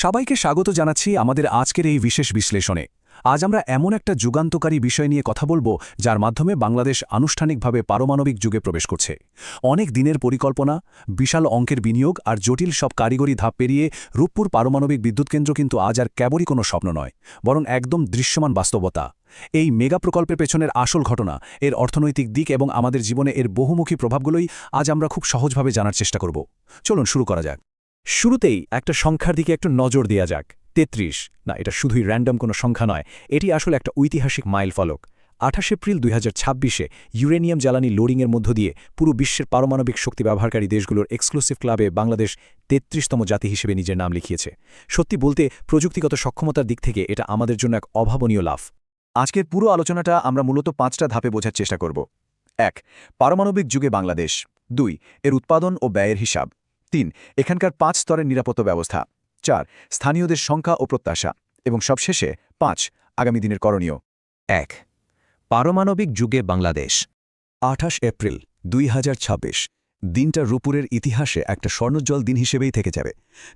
সবাইকে স্বাগত জানাচ্ছি আমাদের আজকের এই বিশেষ বিশ্লেষণে। আজ আমরা এমন একটা যুগান্তকারী বিষয় নিয়ে কথা বলবো যার মাধ্যমে বাংলাদেশ আনুষ্ঠানিকভাবে পারমাণবিক যুগে প্রবেশ করছে। অনেক দিনের পরিকল্পনা, বিশাল অঙ্কের বিনিয়োগ আর জটিল সব কারিগরি ধাপ পেরিয়ে রূপপুর পারমাণবিক বিদ্যুৎ কেন্দ্র কিন্তু আজ আর কেবলই কোনো স্বপ্ন নয়, বরং একদম দৃশ্যমান বাস্তবতা। এই মেগা প্রকল্পের পেছনের আসল ঘটনা, এর অর্থনৈতিক দিক এবং আমাদের জীবনে এর বহুমুখী প্রভাবগুলোই আজ আমরা খুব সহজভাবে জানার চেষ্টা করব। চলুন শুরু করা যাক। শুরুতেই একটা সংখ্যার দিকে একটু নজর দেওয়া যাক। ৩৩। না, এটা শুধুই র্যান্ডম কোনো সংখ্যা নয়, এটি আসলে একটা ঐতিহাসিক মাইলফলক। ২৮ এপ্রিল ২০২৬-এ ইউরেনিয়াম জ্বালানি লোডিংয়ের মধ্য দিয়ে পুরো বিশ্বের পারমাণবিক শক্তি ব্যবহারকারী দেশগুলোর এক্সক্লুসিভ ক্লাবে বাংলাদেশ ৩৩তম জাতি হিসেবে নিজের নাম লিখিয়েছে। সত্যি বলতে প্রযুক্তিগত সক্ষমতার দিক থেকে এটা আমাদের জন্য এক অভাবনীয় লাভ। আজকের পুরো আলোচনাটা আমরা মূলত ৫টা ধাপে বোঝার চেষ্টা করব। ১. পারমাণবিক যুগে বাংলাদেশ। ২. এর উৎপাদন ও ব্যয়ের হিসাব। ৩. এখানকার ৫ স্তরের নিরাপত্তা ব্যবস্থা। ৪. স্থানীয়দের সংখ্যা ও প্রত্যাশা। এবং সবশেষে ৫. আগামী দিনের করণীয়। ১. পারমাণবিক যুগে বাংলাদেশ। ২৮ এপ্রিল ২০২৬ দিনটা রূপপুরের ইতিহাসে একটা স্বর্ণোজ্জ্বল দিন হিসেবেই থেকে যাবে,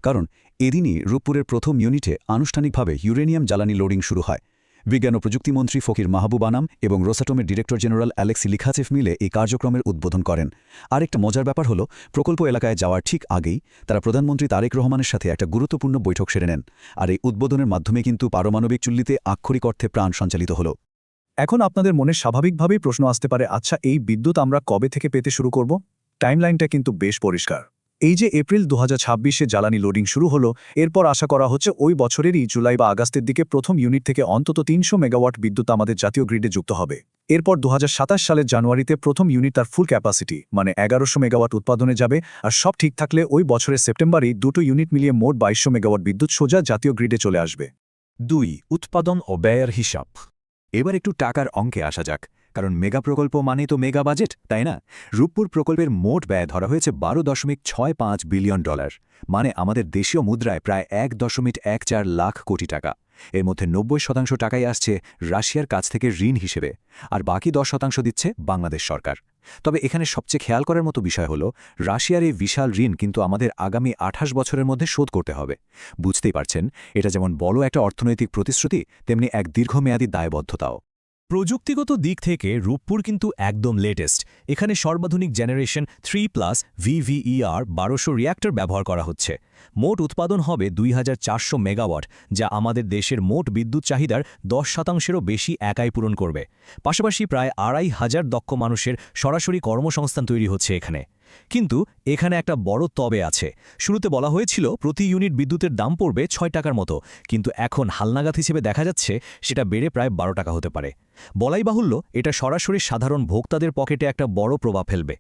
কারণ এদিনই রূপপুরের প্রথম ইউনিটে আনুষ্ঠানিকভাবে ইউরেনিয়াম জ্বালানি লোডিং শুরু হয়। বিজ্ঞান ও প্রযুক্তিমন্ত্রী ফকির মাহবুব আনাম এবং রোসাটমের ডিরেক্টর জেনারেল অ্যালেক্সি লিখাচেফ মিলে এই কার্যক্রমের উদ্বোধন করেন। আরেকটা মজার ব্যাপার হলো, প্রকল্প এলাকায় যাওয়ার ঠিক আগেই তারা প্রধানমন্ত্রী তারেক রহমানের সাথে একটা গুরুত্বপূর্ণ বৈঠক সেরে নেন। আর এই উদ্বোধনের মাধ্যমে কিন্তু পারমাণবিক চুল্লিতে আক্ষরিক অর্থে প্রাণ সঞ্চালিত হল। এখন আপনাদের মনে স্বাভাবিকভাবেই প্রশ্ন আসতে পারে, আচ্ছা, এই বিদ্যুৎ আমরা কবে থেকে পেতে শুরু করব? টাইমলাইনটা কিন্তু বেশ পরিষ্কার। এই যে এপ্রিল ২০২৬-এ জ্বালানি লোডিং শুরু হলো, এরপর আশা করা হচ্ছে ওই বছরেরই জুলাই বা আগস্টের দিকে প্রথম ইউনিট থেকে অন্তত ৩০০ মেগাওয়াট বিদ্যুৎ আমাদের জাতীয় গ্রিডে যুক্ত হবে। এরপর ২০২৭ সালের জানুয়ারিতে প্রথম ইউনিট তার ফুল ক্যাপাসিটি মানে ১১০০ মেগাওয়াট উৎপাদনে যাবে, আর সব ঠিক থাকলে ওই বছরের সেপ্টেম্বরেই দুটো ইউনিট মিলিয়ে মোট ২২০০ মেগাওয়াট বিদ্যুৎ সোজা জাতীয় গ্রিডে চলে আসবে। ২. উৎপাদন ও ব্যয়ের হিসাব। এবার একটু টাকার অঙ্কে আসা যাক, কারণ মেগা প্রকল্প মানে তো মেগা বাজেট, তাই না? রূপপুর প্রকল্পের মোট ব্যয় ধরা হয়েছে $১২.৬৫ বিলিয়ন, মানে আমাদের দেশীয় মুদ্রায় প্রায় ১.১৪ লাখ কোটি টাকা। এর মধ্যে ৯০% টাকাই আসছে রাশিয়ার কাছ থেকে ঋণ হিসেবে, আর বাকি ১০% দিচ্ছে বাংলাদেশ সরকার। তবে এখানে সবচেয়ে খেয়াল করার মতো বিষয় হল, রাশিয়ার এই বিশাল ঋণ কিন্তু আমাদের আগামী ২৮ বছরের মধ্যে শোধ করতে হবে। বুঝতেই পারছেন, এটা যেমন বড় একটা অর্থনৈতিক প্রতিশ্রুতি, তেমনি এক দীর্ঘমেয়াদী দায়বদ্ধতাও। প্রযুক্তিগত দিক থেকে রূপপুর কিন্তু একদম লেটেস্ট। এখানে সর্বাধুনিক জেনারেশন 3+ VVER ১২০০ রিয়্যাক্টর ব্যবহার করা হচ্ছে। মোট উৎপাদন হবে ২৪০০ মেগাওয়াট, যা আমাদের দেশের মোট বিদ্যুৎ চাহিদার ১০%-এরও বেশি একাই পূরণ করবে। পাশাপাশি প্রায় ২৫০০ দক্ষ মানুষের সরাসরি কর্মসংস্থান তৈরি হচ্ছে এখানে। কিন্তু এখানে একটা বড় তবে আছে। শুরুতে বলা হয়েছিল প্রতি ইউনিট বিদ্যুতের দাম পড়বে ৬ টাকার মতো, কিন্তু এখন হালনাগাদ হিসেবে দেখা যাচ্ছে সেটা বেড়ে প্রায় ১২ টাকা হতে পারে। বলাই বাহুল্য, এটা সরাসরি সাধারণ ভোক্তাদের পকেটে একটা বড় প্রভাব ফেলবে।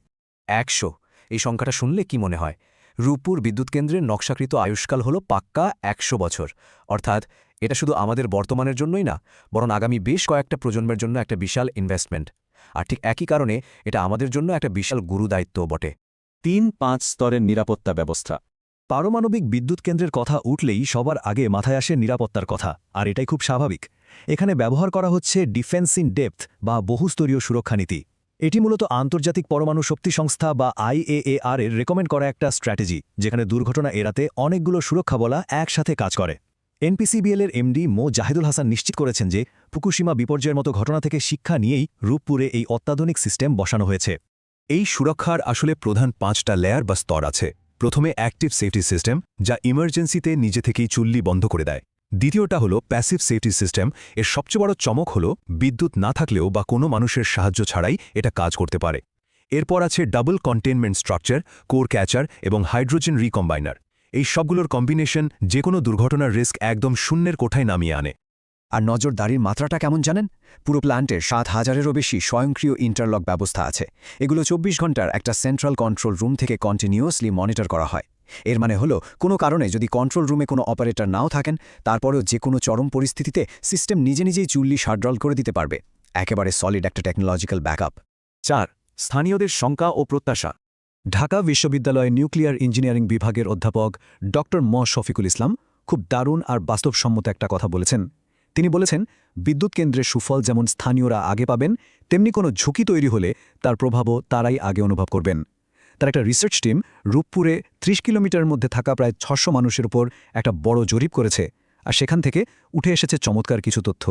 ১০০, এই সংখ্যাটা শুনলে কি মনে হয়? রূপপুর বিদ্যুৎ কেন্দ্রের নকশাকৃত আয়ুষ্কাল হল পাক্কা ১০০ বছর। অর্থাৎ এটা শুধু আমাদের বর্তমানের জন্যই না, বরং আগামী বেশ কয়েকটা প্রজন্মের জন্য একটা বিশাল ইনভেস্টমেন্ট। আর ঠিক একই কারণে এটা আমাদের জন্য একটা বিশাল গুরুদায়িত্বও বটে। ৩-৫ স্তরের নিরাপত্তা ব্যবস্থা। পারমাণবিক বিদ্যুৎ কেন্দ্রের কথা উঠলেই সবার আগে মাথায় আসে নিরাপত্তার কথা, আর এটাই খুব স্বাভাবিক। এখানে ব্যবহার করা হচ্ছে ডিফেন্স ইন ডেপথ বা বহুস্তরীয় সুরক্ষা নীতি। এটি মূলত আন্তর্জাতিক পরমাণু শক্তি সংস্থা বা IAER এর রেকমেন্ড করা একটা স্ট্র্যাটেজি, যেখানে দুর্ঘটনা এড়াতে অনেকগুলো সুরক্ষা বলা একসাথে কাজ করে। NPCBL এর MD মো জাহিদুল হাসান নিশ্চিত করেছেন যে ফুকুশিমা বিপর্যয়ের মতো ঘটনা থেকে শিক্ষা নিয়েই রূপপুরে এই অত্যাধুনিক সিস্টেম বসানো হয়েছে। এই সুরক্ষার আসলে প্রধান ৫টা লেয়ার বা স্তর আছে। প্রথমে অ্যাক্টিভ সেফটি সিস্টেম, যা ইমার্জেন্সিতে নিজে থেকেই চুল্লি বন্ধ করে দেয়। দ্বিতীয়টা হলো প্যাসিভ সেফটি সিস্টেম। এর সবচেয়ে বড় চমক হলো বিদ্যুৎ না থাকলেও বা কোনো মানুষের সাহায্য ছাড়াই এটা কাজ করতে পারে। এরপর আছে double containment structure, core catcher এবং হাইড্রোজেন রিকম্বাইনার। এই সবগুলোর কম্বিনেশন যে কোনো দুর্ঘটনার রিস্ক একদম শূন্যের কোঠায় নামিয়ে আনে। আর নজরদারির মাত্রাটা কেমন জানেন? পুরো প্ল্যান্টের ৭,০০০-এরও বেশি স্বয়ংক্রিয় ইন্টারলক ব্যবস্থা আছে। এগুলো ২৪ ঘন্টার একটা সেন্ট্রাল কন্ট্রোল রুম থেকে কন্টিনিউয়াসলি মনিটর করা হয়। এর মানে হলো, কোনো কারণে যদি কন্ট্রোল রুমে কোনো অপারেটর নাও থাকেন, তারপরেও যে কোনো চরম পরিস্থিতিতে সিস্টেম নিজে নিজেই চুল্লি শাটডাউন করে দিতে পারবে। একেবারে সলিড একটা টেকনোলজিক্যাল ব্যাকআপ। ৪. স্থানীয়দের সংখ্যা ও প্রত্যাশা। ঢাকা বিশ্ববিদ্যালয়ের নিউক্লিয়ার ইঞ্জিনিয়ারিং বিভাগের অধ্যাপক ড. ম. শফিকুল ইসলাম খুব দারুণ আর বাস্তবসম্মত একটা কথা বলেছেন। তিনি বলেছেন, বিদ্যুৎ কেন্দ্রের সুফল যেমন স্থানীয়রা আগে পাবেন, তেমনি কোনো ঝুঁকি তৈরি হলে তার প্রভাবও তারাই আগে অনুভব করবেন। তার একটা রিসার্চ টিম রূপপুরে ৩০ কিলোমিটারের মধ্যে থাকা প্রায় ৬০০ মানুষের উপর একটা বড় জরিপ করেছে, আর সেখান থেকে উঠে এসেছে চমৎকার কিছু তথ্য।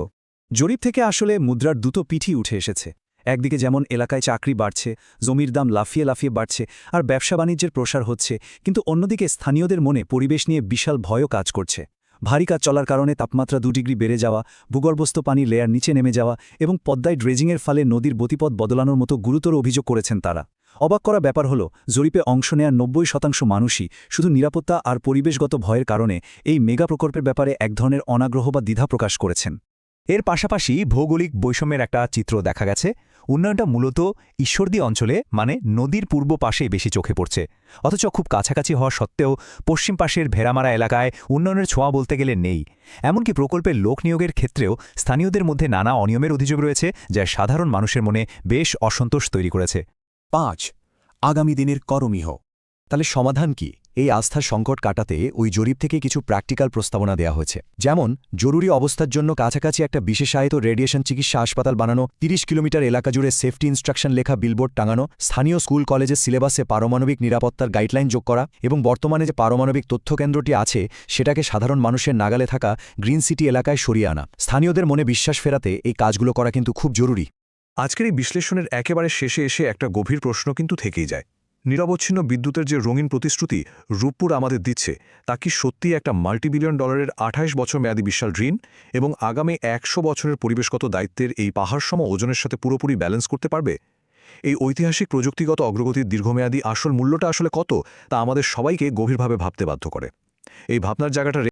জরিপ থেকে আসলে মুদ্রার দুটো পিঠই উঠে এসেছে। একদিকে যেমন এলাকায় চাকরি বাড়ছে, জমির দাম লাফিয়ে লাফিয়ে বাড়ছে, আর ব্যবসা বাণিজ্যের প্রসার হচ্ছে, কিন্তু অন্যদিকে স্থানীয়দের মনে পরিবেশ নিয়ে বিশাল ভয়ও কাজ করছে। ভারী কাজ চলার কারণে তাপমাত্রা ২ ডিগ্রি বেড়ে যাওয়া, ভূগর্ভস্থ পানির লেয়ার নিচে নেমে যাওয়া এবং পদ্মায় ড্রেজিংয়ের ফলে নদীর গতিপথ বদলানোর মতো গুরুতর অভিযোগ করেছেন তারা। অবাক করা ব্যাপার হল, জরিপে অংশ নেয়া ৯০% মানুষই শুধু নিরাপত্তা আর পরিবেশগত ভয়ের কারণে এই মেগা প্রকল্পের ব্যাপারে এক ধরনের অনাগ্রহ বা দ্বিধা প্রকাশ করেছেন। এর পাশাপাশি ভৌগোলিক বৈষম্যের একটা চিত্র দেখা গেছে। উন্নয়নটা মূলত ঈশ্বরদী অঞ্চলে, মানে নদীর পূর্ব পাশেই বেশি চোখে পড়ছে, অথচ খুব কাছাকাছি হওয়া সত্ত্বেও পশ্চিম পাশের ভেড়ামারা এলাকায় উন্নয়নের ছোঁয়া বলতে গেলে নেই। এমনকি প্রকল্পের লোক নিয়োগের ক্ষেত্রেও স্থানীয়দের মধ্যে নানা অনিয়মের অভিযোগ রয়েছে, যা সাধারণ মানুষের মনে বেশ অসন্তোষ তৈরি করেছে। ৫. আগামী দিনের করণীয়। তাহলে সমাধান কি? এই আস্থার সংকট কাটাতে ওই জরিপ থেকে কিছু প্র্যাকটিক্যাল প্রস্তাবনা দেওয়া হয়েছে। যেমন, জরুরি অবস্থার জন্য কাছাকাছি একটা বিশেষায়িত রেডিয়েশন চিকিৎসা হাসপাতাল বানানো, ৩০ কিলোমিটার এলাকা জুড়ে সেফটি ইনস্ট্রাকশন লেখা বিলবোর্ড টাঙানো, স্থানীয় স্কুল কলেজের সিলেবাসে পারমাণবিক নিরাপত্তার গাইডলাইন যোগ করা, এবং বর্তমানে যে পারমাণবিক তথ্যকেন্দ্রটি আছে সেটাকে সাধারণ মানুষের নাগালে থাকা গ্রিন সিটি এলাকায় সরিয়ে আনা। স্থানীয়দের মনে বিশ্বাস ফেরাতে এই কাজগুলো করা কিন্তু খুব জরুরি। আজকের এই বিশ্লেষণের একেবারে শেষে এসে একটা গভীর প্রশ্ন কিন্তু থেকেই যায়। নিরবচ্ছিন্ন বিদ্যুতের যে রঙিন প্রতিশ্রুতি রূপপুর আমাদের দিচ্ছে, তা কি সত্যিই একটা মাল্টিবিলিয়ন ডলারের ২৮ বছর মেয়াদী বিশাল ঋণ এবং আগামী ১০০ বছরের পরিবেশগত দায়িত্বের এই পাহাড়সম ওজনের সাথে পুরোপুরি ব্যালেন্স করতে পারবে? এই ঐতিহাসিক প্রযুক্তিগত অগ্রগতির দীর্ঘমেয়াদী আসল মূল্যটা আসলে কত, তা আমাদের সবাইকে গভীরভাবে ভাবতে বাধ্য করে। এই ভাবনার জায়গাটা